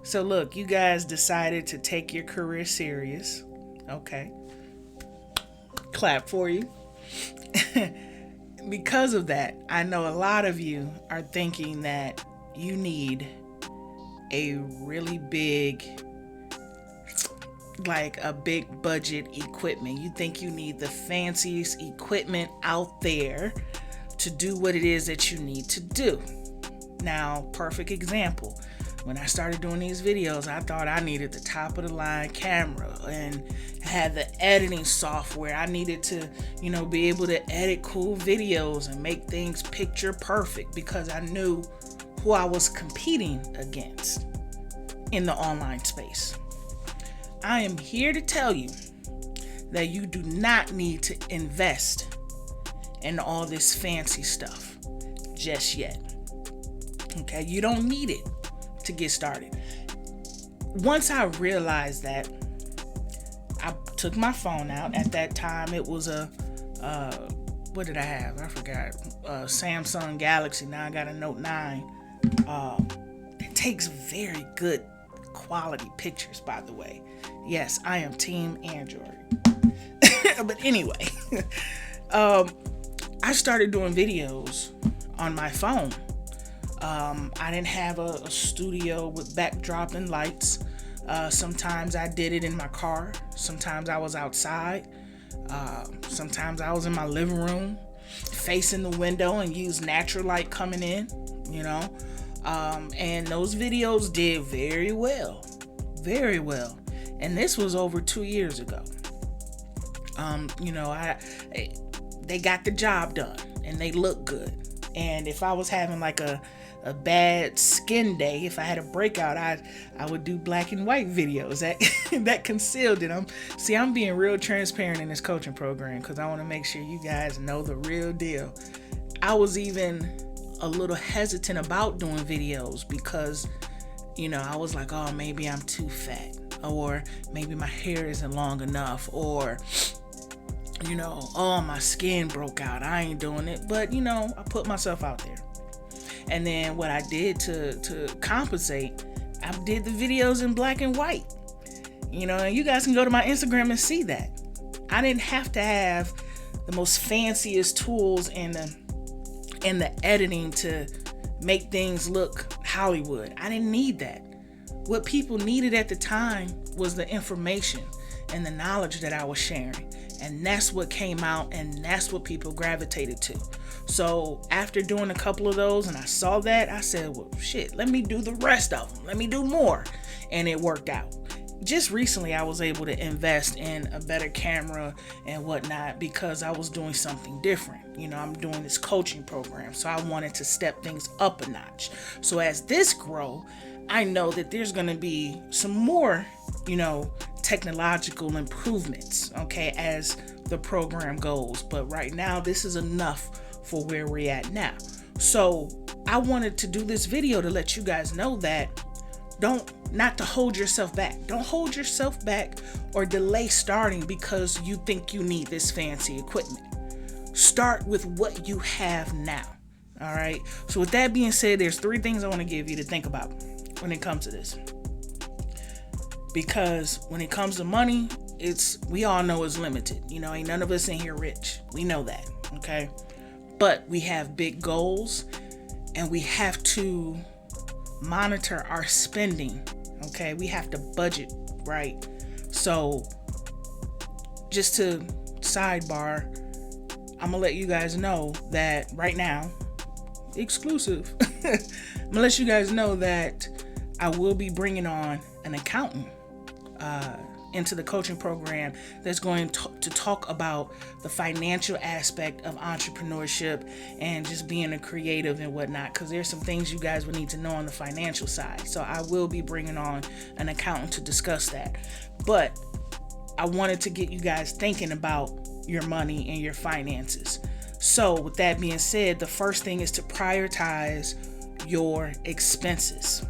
So look, you guys decided to take your career serious. Okay. Clap for you. Because of that, I know a lot of you are thinking that you need a really big, like a big budget equipment. You think you need the fanciest equipment out there to do what it is that you need to do. Now, perfect example. When I started doing these videos, I thought I needed the top of the line camera and had the editing software. I needed to, be able to edit cool videos and make things picture perfect because I knew who I was competing against in the online space. I am here to tell you that you do not need to invest in all this fancy stuff just yet. Okay, you don't need it to get started. Once I realized that, I took my phone out. At that time, it was a what did I have? I forgot. Samsung Galaxy. Now I got a Note 9. It takes very good quality pictures, by the way. Yes, I am Team Android. But anyway, I started doing videos on my phone. I didn't have a studio with backdrop and lights. Sometimes I did it in my car. Sometimes I was outside. Sometimes I was in my living room facing the window and used natural light coming in, and those videos did very well. Very well. And this was over 2 years ago. They got the job done and they look good. And if I was having like a bad skin day, if I had a breakout, I would do black and white videos that concealed it. I'm being real transparent in this coaching program because I want to make sure you guys know the real deal. I was even a little hesitant about doing videos because, I was like, oh, maybe I'm too fat, or maybe my hair isn't long enough, or oh, my skin broke out. I ain't doing it. But, I put myself out there. And then what I did to compensate, I did the videos in black and white. And you guys can go to my Instagram and see that. I didn't have to have the most fanciest tools and the editing to make things look Hollywood. I didn't need that. What people needed at the time was the information and the knowledge that I was sharing. And that's what came out, and that's what people gravitated to. So after doing a couple of those and I saw that, I said, well, shit, let me do the rest of them. Let me do more. And it worked out. Just recently, I was able to invest in a better camera and whatnot because I was doing something different. I'm doing this coaching program, so I wanted to step things up a notch. So as this grow, I know that there's going to be some more, technological improvements, okay, as the program goes. But right now, this is enough for where we're at now. So I wanted to do this video to let you guys know that not to hold yourself back. Don't hold yourself back or delay starting because you think you need this fancy equipment. Start with what you have now. All right. So with that being said, there's 3 things I want to give you to think about when it comes to this. Because when it comes to money, we all know it's limited. Ain't none of us in here rich. We know that. Okay. But we have big goals and we have to monitor our spending. Okay. We have to budget, right? So just to sidebar, I'm gonna let you guys know that right now, exclusive, I'm gonna let you guys know that I will be bringing on an accountant into the coaching program that's going to talk about the financial aspect of entrepreneurship and just being a creative and whatnot, because there's some things you guys would need to know on the financial side. So I will be bringing on an accountant to discuss that. But I wanted to get you guys thinking about your money and your finances. So with that being said, the first thing is to prioritize your expenses.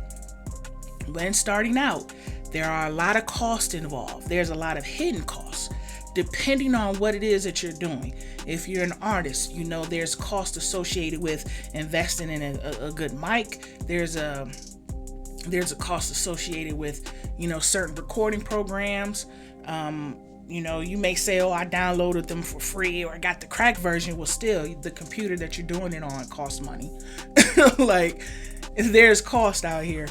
When starting out, there are a lot of costs involved. There's a lot of hidden costs depending on what it is that you're doing. If you're an artist, there's cost associated with investing in a good mic. There's There's a cost associated with, certain recording programs. You may say, oh, I downloaded them for free, or I got the crack version. Well, still, the computer that you're doing it on costs money. Like, there's cost out here.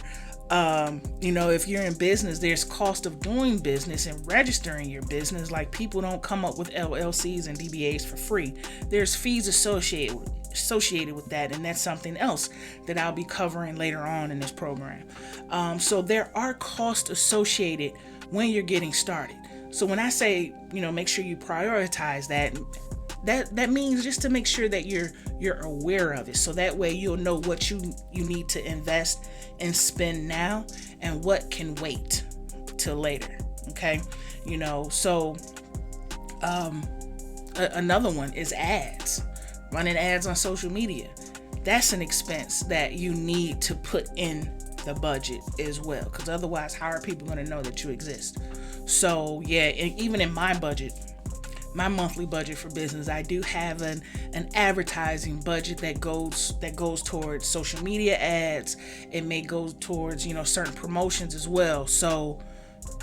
If you're in business, there's cost of doing business and registering your business. Like, people don't come up with LLCs and DBAs for free. There's fees associated with that, and that's something else that I'll be covering later on in this program. So there are costs associated when you're getting started. So when I say, make sure you prioritize that means just to make sure that you're aware of it, so that way you'll know what you need to invest and spend now and what can wait till later. Okay. Another one is ads. Running ads on social media. That's an expense that you need to put in the budget as well, because otherwise, how are people going to know that you exist? So yeah, even in my budget, my monthly budget for business, I do have an advertising budget that goes towards social media ads. It may go towards, certain promotions as well. So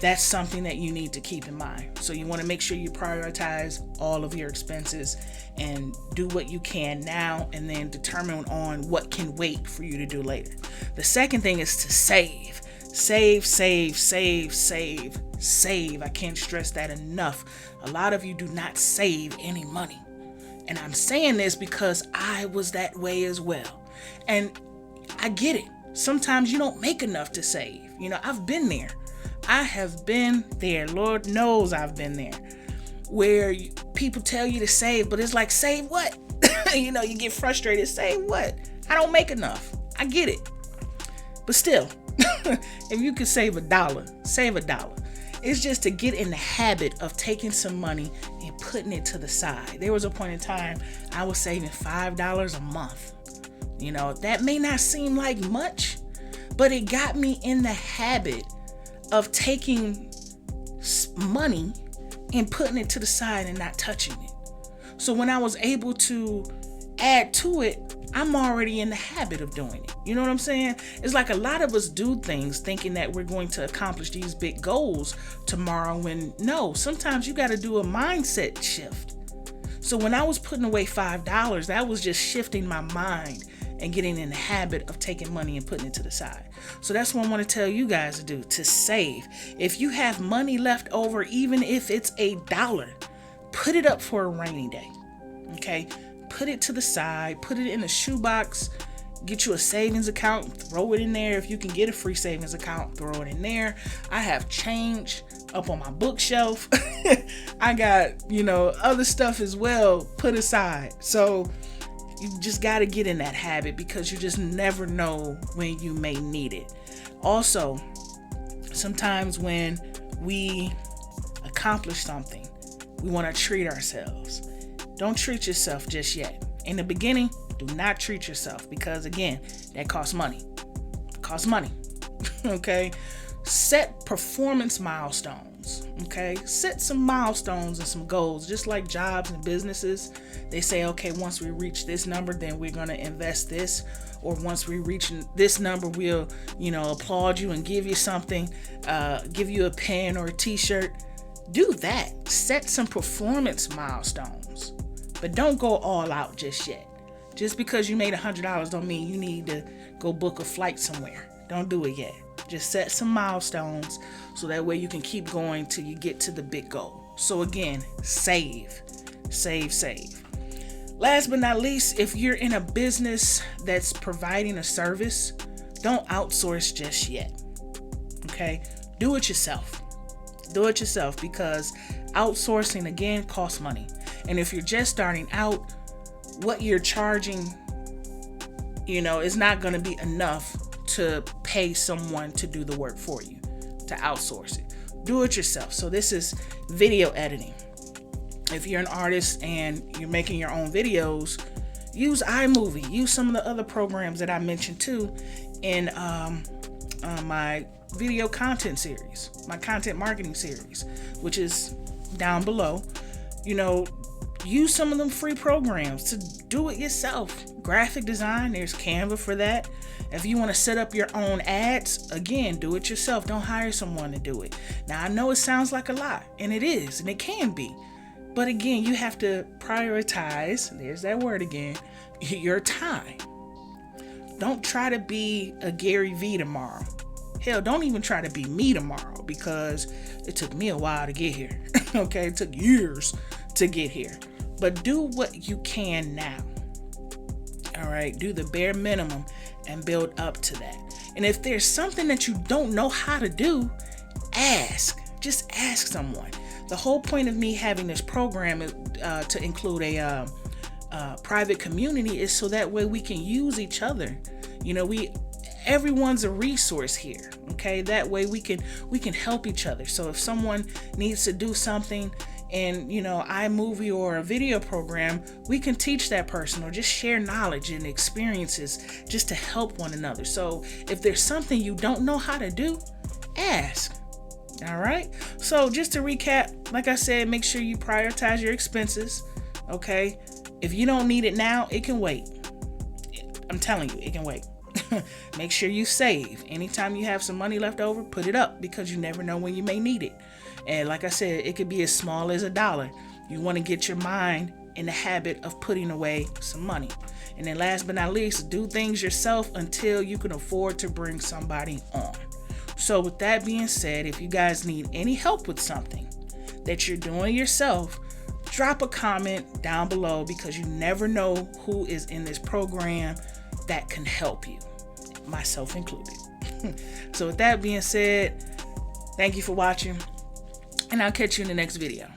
that's something that you need to keep in mind. So you want to make sure you prioritize all of your expenses and do what you can now, and then determine on what can wait for you to do later. The second thing is to save. Save. I can't stress that enough. A lot of you do not save any money. And I'm saying this because I was that way as well. And I get it. Sometimes you don't make enough to save. I've been there. I have been there. Lord knows I've been there. Where people tell you to save, but it's like, save what? You get frustrated. Save what? I don't make enough. I get it. But still, if you could save $1, save $1. It's just to get in the habit of taking some money and putting it to the side. There was a point in time I was saving $5 a month. That may not seem like much, but it got me in the habit of taking money and putting it to the side and not touching it. So when I was able to add to it, I'm already in the habit of doing it. You know what I'm saying? It's like a lot of us do things thinking that we're going to accomplish these big goals tomorrow, when no, sometimes you got to do a mindset shift. So when I was putting away $5, that was just shifting my mind and getting in the habit of taking money and putting it to the side. So that's what I want to tell you guys to do, to save. If you have money left over, even if it's $1, put it up for a rainy day. Okay? Put it to the side, put it in a shoebox, get you a savings account, throw it in there. If you can get a free savings account, throw it in there. I have change up on my bookshelf. I got, other stuff as well put aside. So you just got to get in that habit, because you just never know when you may need it. Also, sometimes when we accomplish something, we want to treat ourselves. Don't treat yourself just yet. In the beginning, do not treat yourself, because again, that costs money. Okay? Set performance milestones. Okay? Set some milestones and some goals, just like jobs and businesses. They say, okay, once we reach this number, then we're going to invest this. Or once we reach this number, we'll, applaud you and give you something, give you a pen or a t-shirt. Do that. Set some performance milestones. But don't go all out just yet. Just because you made $100 don't mean you need to go book a flight somewhere. Don't do it yet. Just set some milestones so that way you can keep going till you get to the big goal. So again, save. Last but not least, if you're in a business that's providing a service, don't outsource just yet. Okay? Do it yourself. Because outsourcing, again, costs money. And if you're just starting out, what you're charging, is not going to be enough to pay someone to do the work for you, to outsource it. Do it yourself. So this is video editing. If you're an artist and you're making your own videos, use iMovie. Use some of the other programs that I mentioned too in my video content series, my content marketing series, which is down below. use some of them free programs to do it yourself. Graphic design, there's Canva for that. If you want to set up your own ads, again, do it yourself. Don't hire someone to do it. Now, I know it sounds like a lot, and it is, and it can be. But again, you have to prioritize, there's that word again, your time. Don't try to be a Gary Vee tomorrow. Hell, don't even try to be me tomorrow, because it took me a while to get here. Okay, it took years to get here. But do what you can now. All right, do the bare minimum and build up to that. And if there's something that you don't know how to do, ask. Just ask someone. The whole point of me having this program is to include a private community is so that way we can use each other. You know, everyone's a resource here. Okay, that way we can help each other. So if someone needs to do something in, you know, iMovie or a video program, we can teach that person or just share knowledge and experiences just to help one another. So if there's something you don't know how to do, ask. All right. So just to recap, like I said, make sure you prioritize your expenses. Okay. If you don't need it now, it can wait. I'm telling you, it can wait. Make sure you save. Anytime you have some money left over, put it up, because you never know when you may need it. And like I said, it could be as small as $1. You want to get your mind in the habit of putting away some money. And then last but not least, do things yourself until you can afford to bring somebody on. So with that being said, if you guys need any help with something that you're doing yourself, drop a comment down below, because you never know who is in this program that can help you, myself included. So with that being said, thank you for watching, and I'll catch you in the next video.